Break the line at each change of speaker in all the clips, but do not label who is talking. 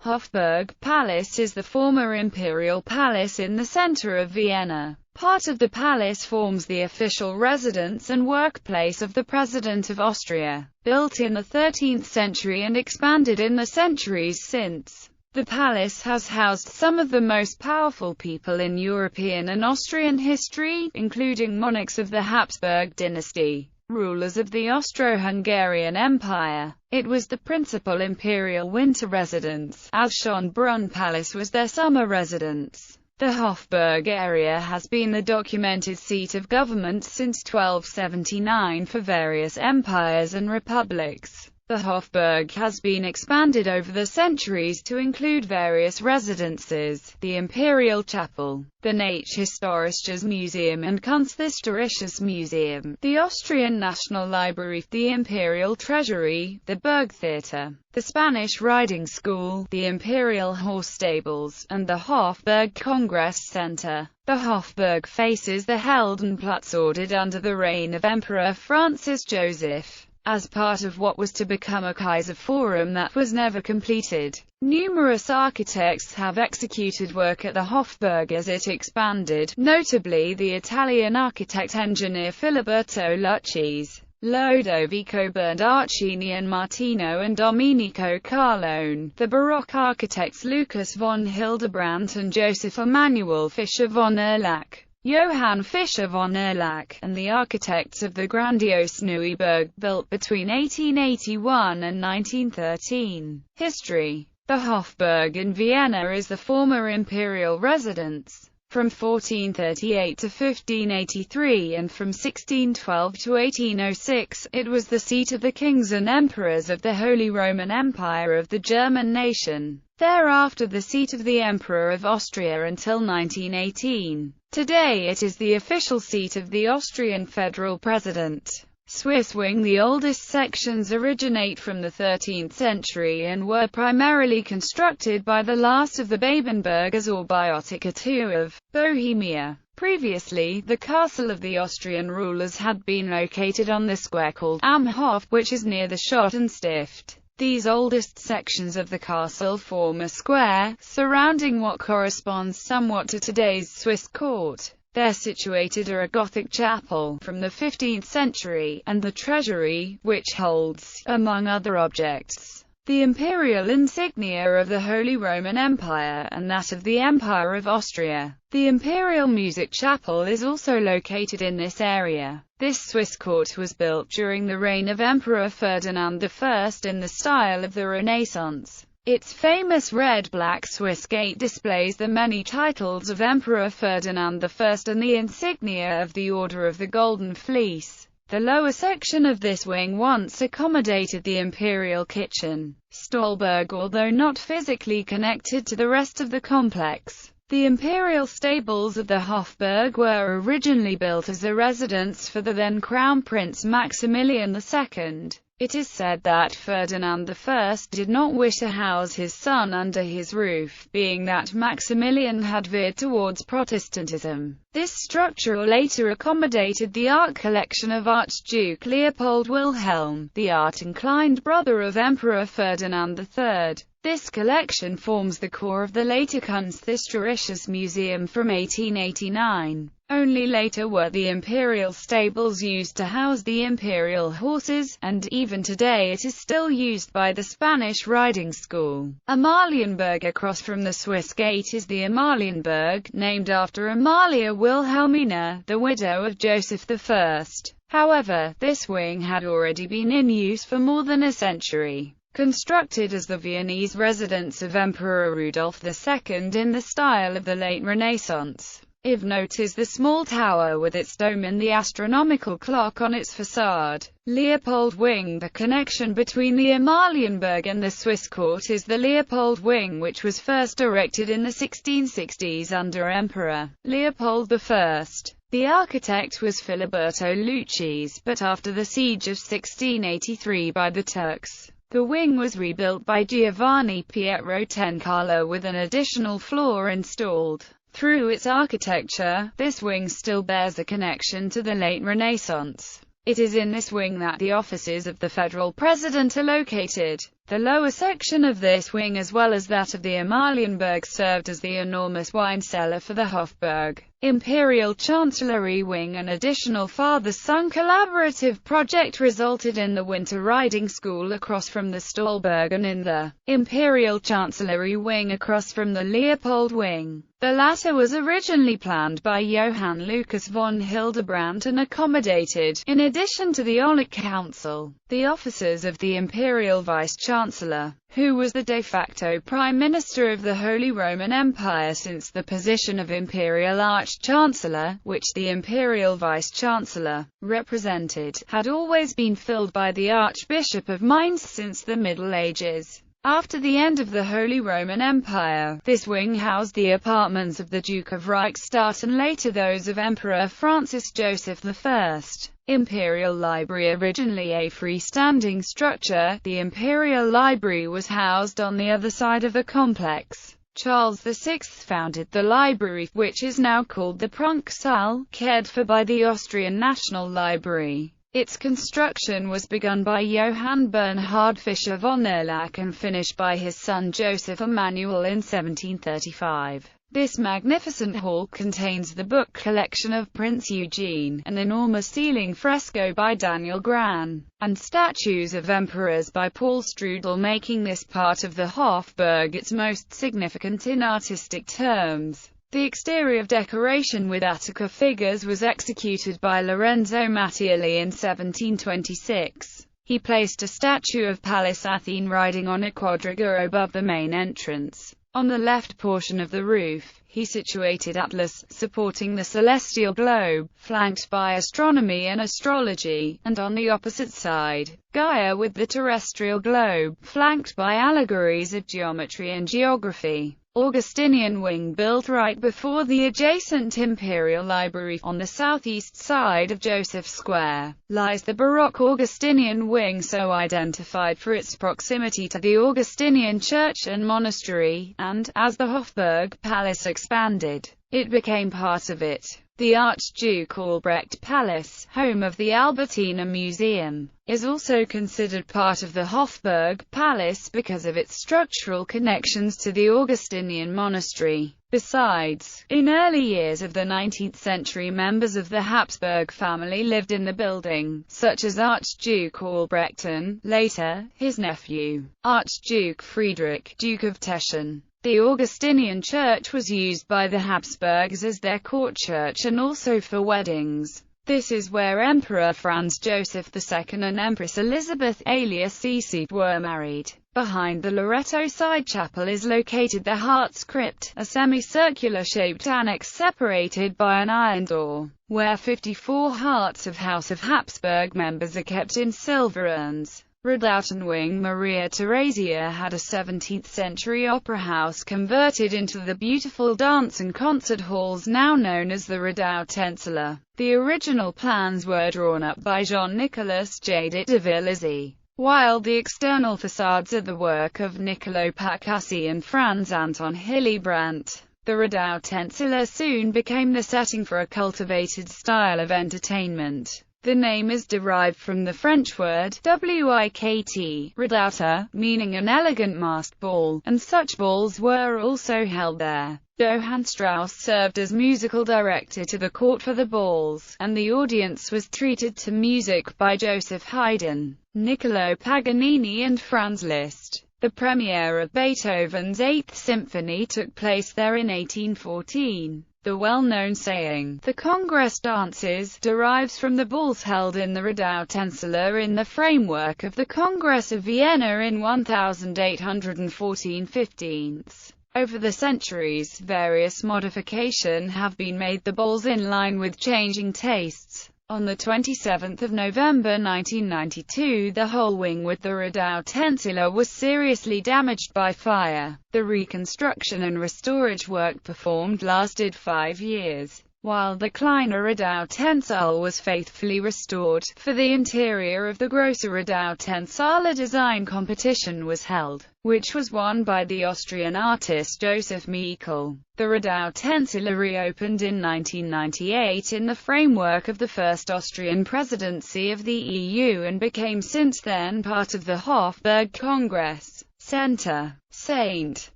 Hofburg Palace is the former Imperial Palace in the center of Vienna. Part of the palace forms the official residence and workplace of the President of Austria. Built in the 13th century and expanded in the centuries since, the palace has housed some of the most powerful people in European and Austrian history, including monarchs of the Habsburg dynasty, rulers of the Austro-Hungarian Empire. It was the principal imperial winter residence, as Schönbrunn Palace was their summer residence. The Hofburg area has been the documented seat of government since 1279 for various empires and republics. The Hofburg has been expanded over the centuries to include various residences, the Imperial Chapel, the Naturhistorisches Museum and Kunsthistorisches Museum, the Austrian National Library, the Imperial Treasury, the Burgtheater, the Spanish Riding School, the Imperial Horse Stables, and the Hofburg Congress Center. The Hofburg faces the Heldenplatz ordered under the reign of Emperor Francis Joseph, as part of what was to become a Kaiser Forum that was never completed. Numerous architects have executed work at the Hofburg as it expanded, notably the Italian architect-engineer Filiberto Lucchese, Lodovico Bernardini and Martino and Domenico Carlone, the Baroque architects Lucas von Hildebrandt and Joseph Emanuel Fischer von Erlach, Johann Fischer von Erlach, and the architects of the grandiose Neuburg, built between 1881 and 1913. History. The Hofburg in Vienna is the former imperial residence. From 1438 to 1583 and from 1612 to 1806, it was the seat of the kings and emperors of the Holy Roman Empire of the German nation. Thereafter the seat of the Emperor of Austria until 1918. Today it is the official seat of the Austrian federal president. Swiss Wing. The oldest sections originate from the 13th century and were primarily constructed by the last of the Babenbergers or Biotica II of Bohemia. Previously, the castle of the Austrian rulers had been located on the square called Am Hof, which is near the Schottenstift. These oldest sections of the castle form a square, surrounding what corresponds somewhat to today's Swiss court. There situated are a Gothic chapel from the 15th century, and the treasury, which holds, among other objects, the imperial insignia of the Holy Roman Empire and that of the Empire of Austria. The Imperial Music Chapel is also located in this area. This Swiss court was built during the reign of Emperor Ferdinand I in the style of the Renaissance. Its famous red-black Swiss gate displays the many titles of Emperor Ferdinand I and the insignia of the Order of the Golden Fleece. The lower section of this wing once accommodated the Imperial Kitchen, Stolberg, although not physically connected to the rest of the complex. The imperial stables of the Hofburg were originally built as a residence for the then Crown Prince Maximilian II. It is said that Ferdinand I did not wish to house his son under his roof, being that Maximilian had veered towards Protestantism. This structure later accommodated the art collection of Archduke Leopold Wilhelm, the art-inclined brother of Emperor Ferdinand III. This collection forms the core of the later Kunsthistorisches Museum from 1889. Only later were the imperial stables used to house the imperial horses, and even today it is still used by the Spanish riding school. Amalienburg. Across from the Swiss gate is the Amalienburg, named after Amalia Wilhelmina, the widow of Joseph I. However, this wing had already been in use for more than a century. Constructed as the Viennese residence of Emperor Rudolf II in the style of the late Renaissance. Of note is the small tower with its dome and the astronomical clock on its facade. Leopold Wing. The connection between the Amalienburg and the Swiss court is the Leopold Wing, which was first erected in the 1660s under Emperor Leopold I. The architect was Filiberto Lucchese, but after the siege of 1683 by the Turks, the wing was rebuilt by Giovanni Pietro Tencala with an additional floor installed. Through its architecture, this wing still bears a connection to the late Renaissance. It is in this wing that the offices of the federal president are located. The lower section of this wing, as well as that of the Amalienburg, served as the enormous wine cellar for the Hofburg Imperial Chancellery Wing. An additional father-son collaborative project resulted in the winter riding school across from the Stolbergen in the Imperial Chancellery Wing across from the Leopold Wing. The latter was originally planned by Johann Lucas von Hildebrandt and accommodated, in addition to the Olic Council, the officers of the Imperial Vice-Chancellor, who was the de facto Prime Minister of the Holy Roman Empire, since the position of Imperial Arch-Chancellor, which the Imperial Vice-Chancellor represented, had always been filled by the Archbishop of Mainz since the Middle Ages. After the end of the Holy Roman Empire, this wing housed the apartments of the Duke of Reichstadt and later those of Emperor Francis Joseph I. Imperial Library. Originally a freestanding structure, the Imperial Library was housed on the other side of the complex. Charles VI founded the library, which is now called the Prunksaal, cared for by the Austrian National Library. Its construction was begun by Johann Bernhard Fischer von Erlach and finished by his son Joseph Emanuel in 1735. This magnificent hall contains the book collection of Prince Eugene, an enormous ceiling fresco by Daniel Gran, and statues of emperors by Paul Strudel, making this part of the Hofburg its most significant in artistic terms. The exterior decoration with Attica figures was executed by Lorenzo Mattioli in 1726. He placed a statue of Pallas Athene riding on a quadriga above the main entrance. On the left portion of the roof, he situated Atlas, supporting the celestial globe, flanked by astronomy and astrology, and on the opposite side, Gaia with the terrestrial globe, flanked by allegories of geometry and geography. Augustinian Wing, built right before the adjacent Imperial Library, on the southeast side of Joseph Square, lies the Baroque Augustinian Wing, so identified for its proximity to the Augustinian church and monastery, and, as the Hofburg Palace expanded, it became part of it. The Archduke Albrecht Palace, home of the Albertina Museum, is also considered part of the Hofburg Palace because of its structural connections to the Augustinian monastery. Besides, in early years of the 19th century, members of the Habsburg family lived in the building, such as Archduke Albrecht and, later, his nephew, Archduke Friedrich, Duke of Teschen. The Augustinian church was used by the Habsburgs as their court church and also for weddings. This is where Emperor Franz Joseph II and Empress Elizabeth alias Sisi were married. Behind the Loreto side chapel is located the Heart's Crypt, a semicircular-shaped annex separated by an iron door, where 54 hearts of House of Habsburg members are kept in silver urns. Redoubt Wing. Maria Theresia had a 17th-century opera house converted into the beautiful dance and concert halls now known as the Redoubt Insular. The original plans were drawn up by Jean-Nicolas Jadot de Villiers, while the external facades are the work of Niccolo Pacassi and Franz Anton Hillebrandt. The Redoubt Insular soon became the setting for a cultivated style of entertainment. The name is derived from the French word wikt, redouta, meaning an elegant masked ball, and such balls were also held there. Johann Strauss served as musical director to the court for the balls, and the audience was treated to music by Joseph Haydn, Niccolo Paganini and Franz Liszt. The premiere of Beethoven's Eighth Symphony took place there in 1814. The well-known saying, "The Congress dances," derives from the balls held in the Redoubt Insular in the framework of the Congress of Vienna in 1814-15. Over the centuries, various modifications have been made the balls in line with changing tastes. On the 27th of November 1992, the whole wing with the Redoubt Insular was seriously damaged by fire. The reconstruction and restorage work performed lasted 5 years. while the kleiner Redoubt Insular was faithfully restored. For the interior of the grosser Redoubt Insular design competition was held, which was won by the Austrian artist Joseph Michel. The Redoubt Insular reopened in 1998 in the framework of the first Austrian presidency of the EU and became since then part of the Hofburg Congress Center. St.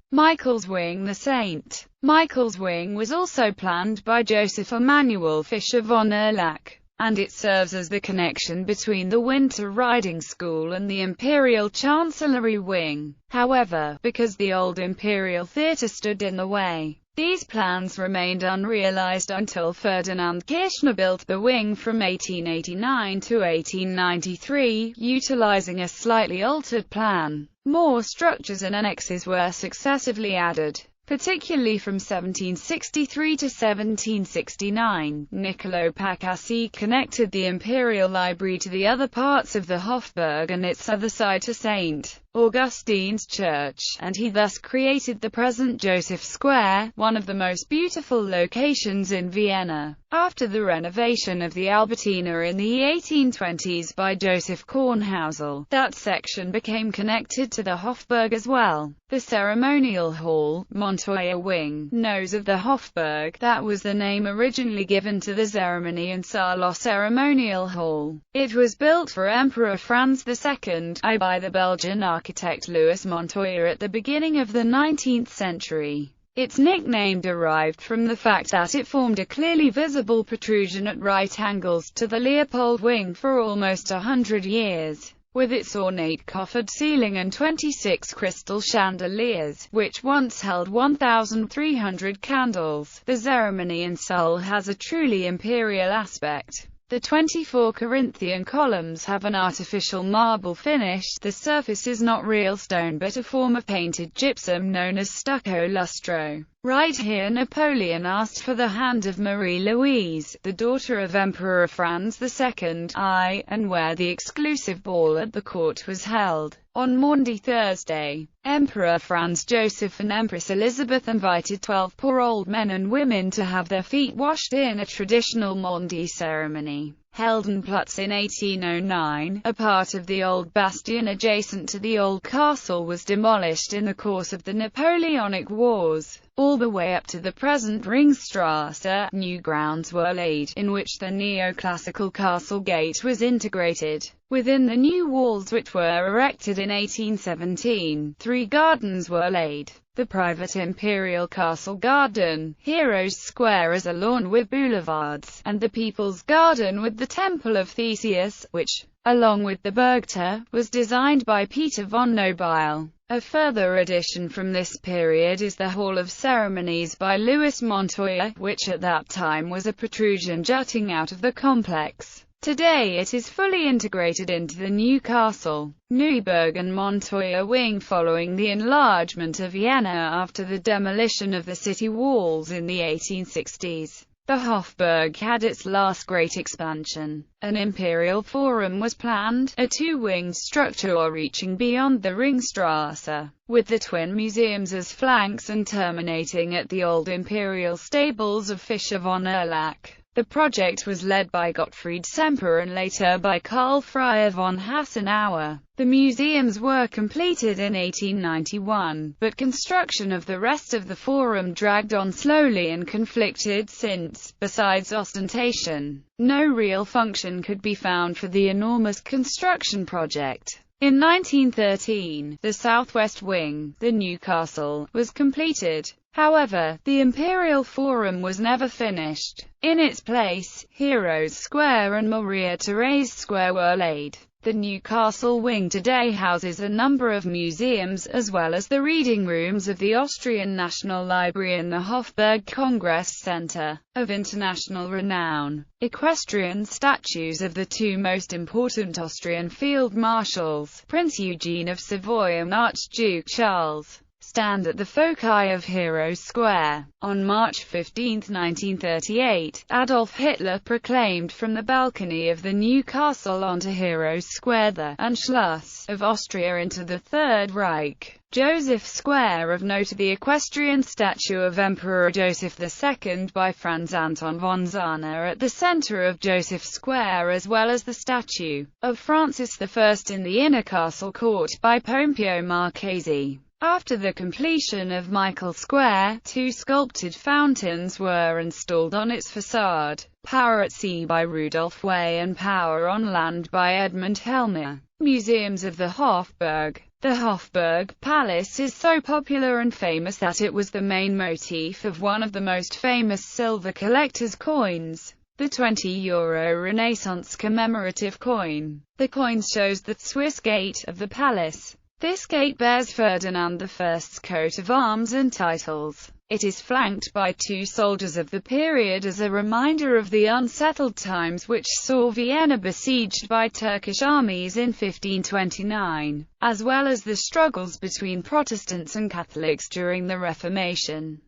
Michael's Wing. The St. Michael's Wing was also planned by Joseph Emanuel Fischer von Erlach, and it serves as the connection between the Winter Riding School and the Imperial Chancellery Wing. However, because the old Imperial Theatre stood in the way, these plans remained unrealized until Ferdinand Kirchner built the wing from 1889 to 1893, utilizing a slightly altered plan. More structures and annexes were successively added, particularly from 1763 to 1769. Niccolò Pacassi connected the Imperial Library to the other parts of the Hofburg and its other side to St. Augustine's Church, and he thus created the present Joseph Square, one of the most beautiful locations in Vienna. After the renovation of the Albertina in the 1820s by Joseph Kornhausel, that section became connected to the Hofburg as well. The Ceremonial Hall, Montoya Wing, nose of the Hofburg, that was the name originally given to the Ceremonial Ceremonial Hall. It was built for Emperor Franz II by the Belgian architect Louis Montoya at the beginning of the 19th century. Its nickname derived from the fact that it formed a clearly visible protrusion at right angles to the Leopold Wing for almost 100 years. With its ornate coffered ceiling and 26 crystal chandeliers, which once held 1,300 candles, the Ceremonial Hall has a truly imperial aspect. The 24 Corinthian columns have an artificial marble finish. The surface is not real stone but a form of painted gypsum known as stucco lustro. Right here Napoleon asked for the hand of Marie-Louise, the daughter of Emperor Franz II, and where the exclusive ball at the court was held. On Maundy Thursday, Emperor Franz Joseph and Empress Elizabeth invited 12 poor old men and women to have their feet washed in a traditional Maundy ceremony. Heldenplatz in 1809, a part of the old bastion adjacent to the old castle was demolished in the course of the Napoleonic Wars. All the way up to the present Ringstrasse, new grounds were laid, in which the neoclassical castle gate was integrated. Within the new walls which were erected in 1817, 3 gardens were laid. The private Imperial Castle Garden, Heroes Square as a lawn with boulevards, and the People's Garden with the Temple of Theseus, which, along with the Burgtor, was designed by Peter von Nobile. A further addition from this period is the Hall of Ceremonies by Louis Montoya, which at that time was a protrusion jutting out of the complex. Today it is fully integrated into the new castle. Neuburg and Montoya Wing. Following the enlargement of Vienna after the demolition of the city walls in the 1860s, the Hofburg had its last great expansion. An imperial forum was planned, a 2-winged structure reaching beyond the Ringstrasse, with the twin museums as flanks and terminating at the old imperial stables of Fischer von Erlach. The project was led by Gottfried Semper and later by Karl Freyer von Hassenauer. The museums were completed in 1891, but construction of the rest of the forum dragged on slowly and conflicted since, besides ostentation, no real function could be found for the enormous construction project. In 1913, the southwest wing, the new castle, was completed. However, the Imperial Forum was never finished. In its place, Heroes Square and Maria Therese Square were laid. The new castle wing today houses a number of museums, as well as the reading rooms of the Austrian National Library and the Hofburg Congress Center, of international renown. Equestrian statues of the 2 most important Austrian field marshals, Prince Eugene of Savoy and Archduke Charles, stand at the foci of Heroes Square. On March 15, 1938, Adolf Hitler proclaimed from the balcony of the new castle onto Heroes Square the Anschluss of Austria into the Third Reich. Joseph Square of note: the equestrian statue of Emperor Joseph II by Franz Anton von Zahner at the center of Joseph Square, as well as the statue of Francis I in the inner castle court by Pompeo Marchesi. After the completion of Michael Square, 2 sculpted fountains were installed on its facade: Power at Sea by Rudolf Way and Power on Land by Edmund Helmer. Museums of the Hofburg. The Hofburg Palace is so popular and famous that it was the main motif of one of the most famous silver collector's coins, the €20 Renaissance commemorative coin. The coin shows the Swiss gate of the palace. This gate bears Ferdinand I's coat of arms and titles. It is flanked by 2 soldiers of the period as a reminder of the unsettled times which saw Vienna besieged by Turkish armies in 1529, as well as the struggles between Protestants and Catholics during the Reformation.